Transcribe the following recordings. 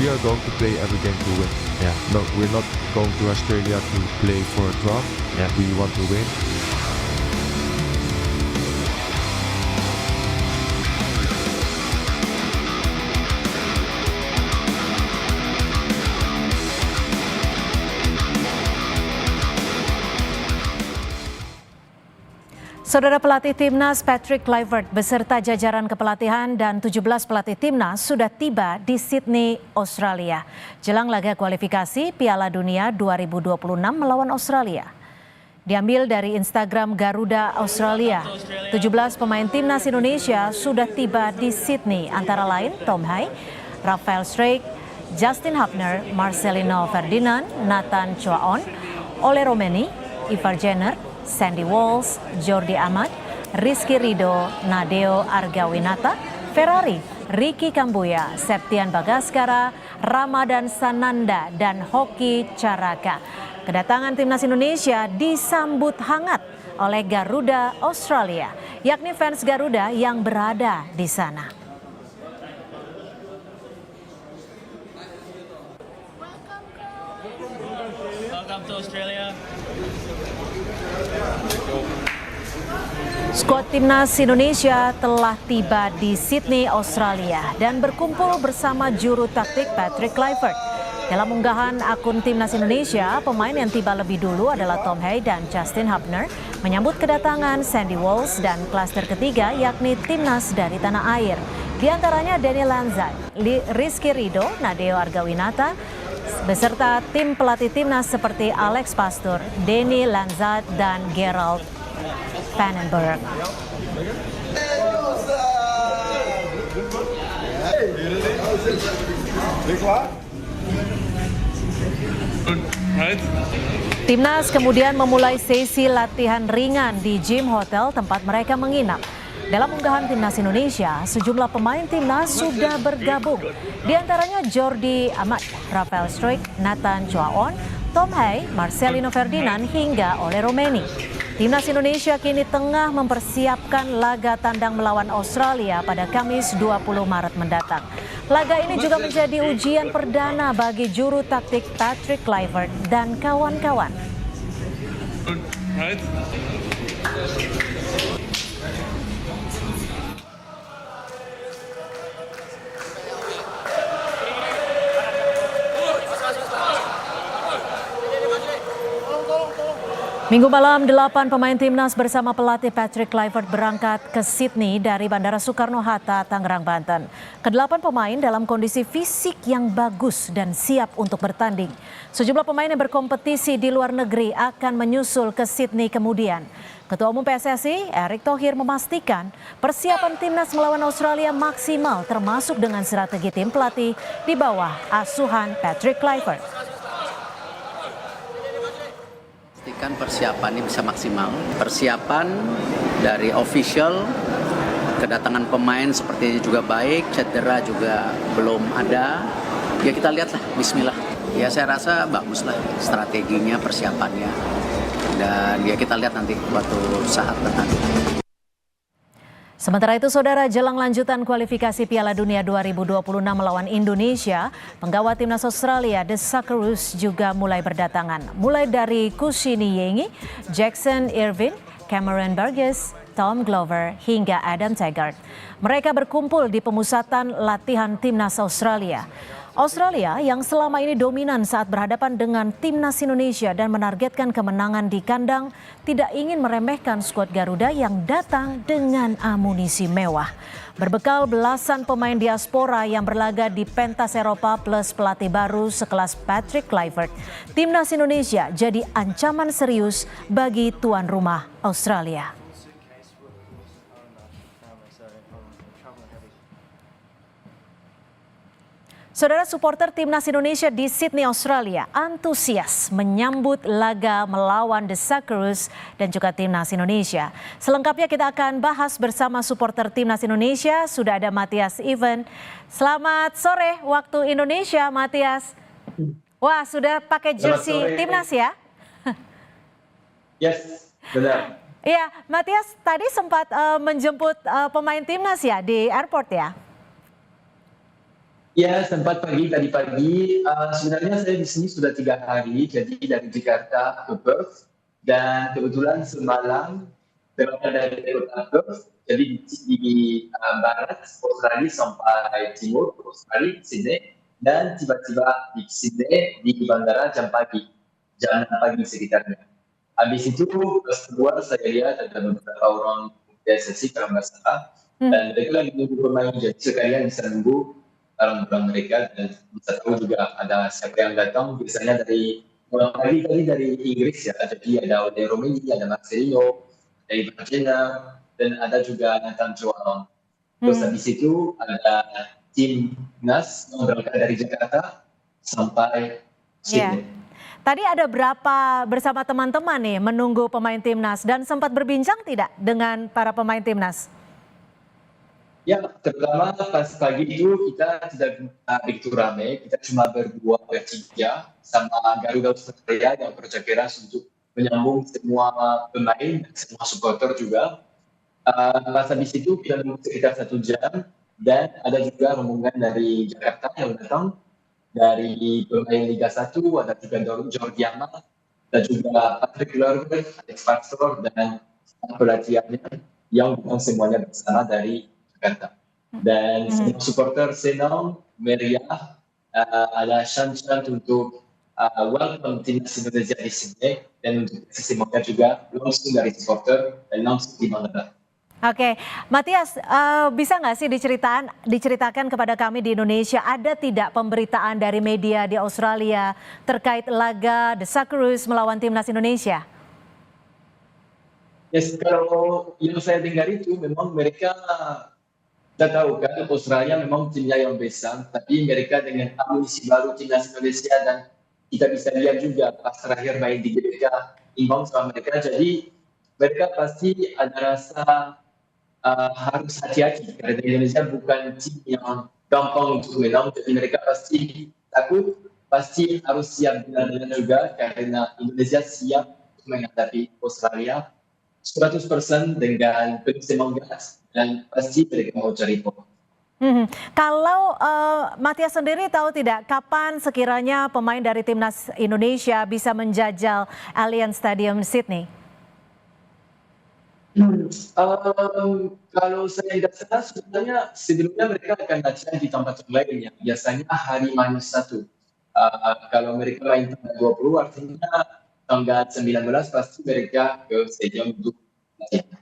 we are going to play every game to win. Yeah. No, we're not going to Australia to play for a draw. Yeah. We want to win. Saudara pelatih Timnas Patrick Kluivert beserta jajaran kepelatihan dan 17 pelatih Timnas sudah tiba di Sydney, Australia. Jelang laga kualifikasi Piala Dunia 2026 melawan Australia. Diambil dari Instagram Garuda Australia, 17 pemain Timnas Indonesia sudah tiba di Sydney, antara lain Tom Hai, Rafael Struijk, Justin Hubner, Marcelino Ferdinand, Nathan Chuaon, Ole Romeni, Ivar Jenner, Sandy Walsh, Jordi Amat, Rizky Ridho, Nadeo Argawinata, Ferrari, Ricky Kambuya, Septian Bagaskara, Ramadan Sananda, dan Hoki Caraka. Kedatangan Timnas Indonesia disambut hangat oleh Garuda Australia, yakni fans Garuda yang berada di sana. Welcome to Australia. Skuad Timnas Indonesia telah tiba di Sydney, Australia dan berkumpul bersama juru taktik Patrick Kluivert. Dalam unggahan akun Timnas Indonesia, pemain yang tiba lebih dulu adalah Tom Hai dan Justin Hubner menyambut kedatangan Sandy Walsh dan klaster ketiga yakni Timnas dari tanah air. Di antaranya Denny Lanzat, Rizky Ridho, Nadeo Argawinata, beserta tim pelatih Timnas seperti Alex Pastur, Denny Lanzat, dan Gerald Vandenberg. Timnas kemudian memulai sesi latihan ringan di gym hotel tempat mereka menginap. Dalam unggahan Timnas Indonesia, sejumlah pemain Timnas sudah bergabung. Di antaranya Jordi Amat, Rafael Struijk, Nathan Chuaon, Tom Hai, Marcelino Ferdinand, hingga Ole Romeni. Timnas Indonesia kini tengah mempersiapkan laga tandang melawan Australia pada Kamis 20 Maret mendatang. Laga ini juga menjadi ujian perdana bagi juru taktik Patrick Kluivert dan kawan-kawan. Minggu malam, 8 pemain Timnas bersama pelatih Patrick Kluivert berangkat ke Sydney dari Bandara Soekarno-Hatta, Tangerang, Banten. Kedelapan pemain dalam kondisi fisik yang bagus dan siap untuk bertanding. Sejumlah pemain yang berkompetisi di luar negeri akan menyusul ke Sydney kemudian. Ketua Umum PSSI, Erick Thohir, memastikan persiapan Timnas melawan Australia maksimal termasuk dengan strategi tim pelatih di bawah asuhan Patrick Kluivert. Pastikan persiapannya bisa maksimal. Persiapan dari official, kedatangan pemain sepertinya juga baik, cedera juga belum ada. Ya kita lihatlah, bismillah. Ya saya rasa baguslah strateginya, persiapannya. Dan ya kita lihat nanti waktu saat bertanding. Sementara itu, saudara, jelang lanjutan kualifikasi Piala Dunia 2026 melawan Indonesia, penggawa Timnas Australia, The Socceroos, juga mulai berdatangan. Mulai dari Kusini Yengi, Jackson Irvine, Cameron Burgess, Tom Glover, hingga Adam Taggart. Mereka berkumpul di pemusatan latihan Timnas Australia. Australia yang selama ini dominan saat berhadapan dengan Timnas Indonesia dan menargetkan kemenangan di kandang tidak ingin meremehkan skuad Garuda yang datang dengan amunisi mewah. Berbekal belasan pemain diaspora yang berlaga di pentas Eropa plus pelatih baru sekelas Patrick Kluivert, Timnas Indonesia jadi ancaman serius bagi tuan rumah Australia. Saudara, supporter Timnas Indonesia di Sydney, Australia antusias menyambut laga melawan The Socceroos dan juga Timnas Indonesia. Selengkapnya kita akan bahas bersama supporter Timnas Indonesia. Sudah ada Matthias Even. Selamat sore waktu Indonesia, Matthias. Wah, sudah pakai jersey Timnas ya? Yes, benar. Iya, Matthias tadi sempat menjemput pemain Timnas ya di airport ya? Ya, sempat tadi pagi. Sebenarnya saya di sini sudah 3 hari, jadi dari Jakarta ke Perth. Dan kebetulan semalam berangkat dari kota Perth, jadi di barat Australia sampai timur Australia, Sydney. Dan tiba-tiba di Sydney di bandara jam 6 pagi sekitarnya. Habis itu pas keluar saya lihat ada beberapa orang PSSI kalau nggak salah. Dan mereka lagi menunggu pemain, jadi sekalian bisa nunggu barang-barang mereka dan bisa tahu juga ada siapa yang datang. Biasanya dari orang tadi dari Inggris ya, jadi ada Ole Romini, ada Marcelino, dari Barcelona, dan ada juga Nathan Joao. Terus habis itu ada timnas yang berangkat dari Jakarta sampai Ya. Sydney. Tadi ada berapa bersama teman-teman nih menunggu pemain timnas dan sempat berbincang tidak dengan para pemain timnas? Ya, terutama pas pagi itu kita tidak begitu ramai, kita cuma berdua bertiga sama Garuda Australia yang kerja keras untuk menyambung semua pemain dan semua supporter juga. Pas habis itu kita nunggu sekitar 1 jam dan ada juga rombongan dari Jakarta yang datang dari pemain Liga 1, ada juga Georgiana, dan juga Patrick Kluivert, Alex Pastor, dan pelatihannya yang bukan semuanya bersama dari Jakarta. Dan semua supporter senang, meriah, ada chance untuk welcome timnas Indonesia di Sydney dan untuk semuanya juga langsung dari supporter dan langsung di bandara. Oke, Matias, bisa nggak sih diceritakan kepada kami di Indonesia, ada tidak pemberitaan dari media di Australia terkait laga The Socceroos melawan timnas Indonesia? Yes, kalau yang saya dengar itu memang mereka kita tahu kan Australia memang timnya yang besar, tapi mereka dengan amunisi baru timnas Indonesia dan kita bisa lihat juga pas terakhir main di GBK imbang sama mereka, jadi mereka pasti ada rasa harus hati-hati karena Indonesia bukan tim yang gampang untuk menang, jadi mereka pasti takut, pasti harus siap benar-benar juga karena Indonesia siap untuk menghadapi Australia 100% dengan penuh semangat dan pasti mereka mau cari poin. Kalau Matias sendiri tahu tidak kapan sekiranya pemain dari timnas Indonesia bisa menjajal Allianz Stadium Sydney? Kalau saya tidak salah sebenarnya sebelumnya mereka akan latihan di tempat lain ya. Biasanya hari -1. Kalau mereka main tanggal 20 artinya tanggal 19 pasti mereka ke stadion untuk latihan.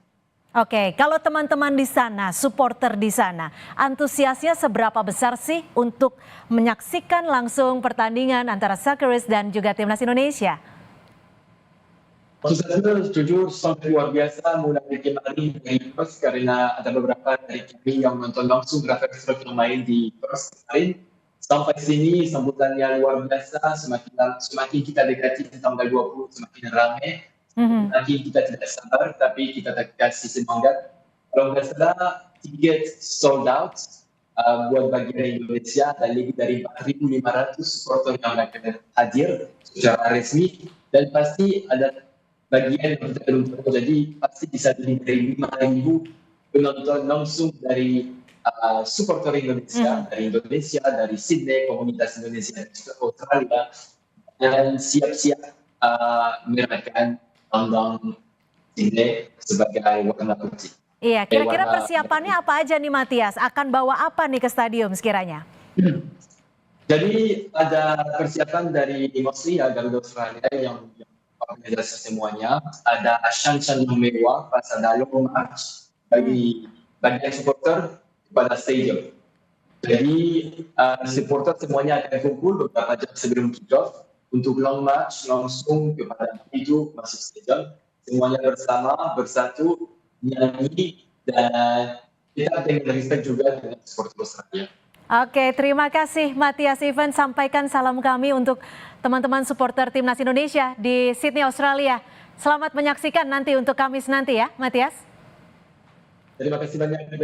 Oke, kalau teman-teman di sana, supporter di sana, antusiasnya seberapa besar sih untuk menyaksikan langsung pertandingan antara Socceroos dan juga timnas Indonesia? Maksudnya jujur sangat luar biasa mulai kemarin dari Perth karena ada beberapa dari kami yang nonton langsung grafik yang main di Perth kemarin. Sampai sini sambutannya luar biasa, semakin kita dekati tanggal 20 semakin ramai. Semakin kita tidak sabar tapi kita kasih semangat. Kalau nggak salah tiket sold out buat bagian Indonesia, ada lebih dari 4.500 supporter yang akan hadir secara resmi dan pasti ada bagian yang kita belum tahu, jadi pasti bisa lebih dari 5.000 penonton langsung dari supporter Indonesia, dari Sydney, komunitas Indonesia dan juga Australia, dan siap-siap merayakan tandang Sydney sebagai warna putih. Iya, kira-kira persiapannya apa aja nih Matias? Akan bawa apa nih ke stadium sekiranya? Jadi ada persiapan dari Austria, Garuda Australia yang organisasi semuanya, ada shan-shan yang mewah, pas ada long march bagi bagian supporter kepada stadium. Jadi supporter semuanya akan kumpul beberapa jam sebelum kick-off untuk long march langsung kepada itu masuk stadium. Semuanya bersama, bersatu, nyanyi, dan kita dengan respect juga dengan supporter Australia. Oke, terima kasih Matias Ivan, sampaikan salam kami untuk teman-teman supporter timnas Indonesia di Sydney, Australia. Selamat menyaksikan nanti untuk Kamis nanti ya, Matias. Terima kasih banyak.